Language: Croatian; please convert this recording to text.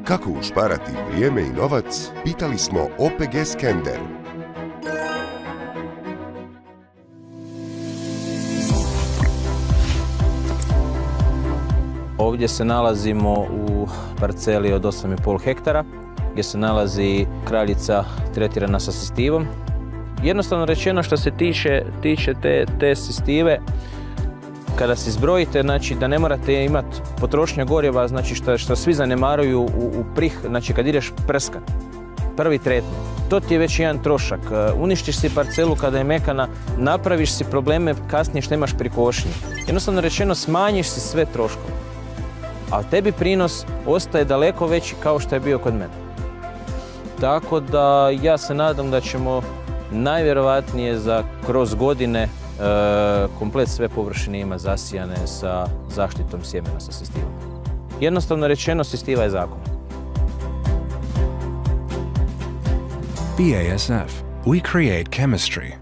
Kako ušparati vrijeme i novac, pitali smo OPG Skender. Ovdje se nalazimo u parceli od 8,5 hektara gdje se nalazi kraljica tretirana sa sistivom. Jednostavno rečeno, što se tiče te sistive, kada se zbrojite, znači da ne morate imati potrošnja goriva, znači što svi zanemaruju znači kad ideš prskat, prvi tretman, to ti je već jedan trošak. Uništiš si parcelu kada je mekana, napraviš si probleme kasnije što imaš pri košnji. Jednostavno rečeno, smanjiš si sve troškove, a tebi prinos ostaje daleko veći kao što je bio kod mene. Tako da ja se nadam da ćemo najvjerovatnije kroz godine komplet sve površine ima zasijane sa zaštitom sjemena sa sistivom. Jednostavno rečeno, sistiva je zakon. BASF. We create chemistry.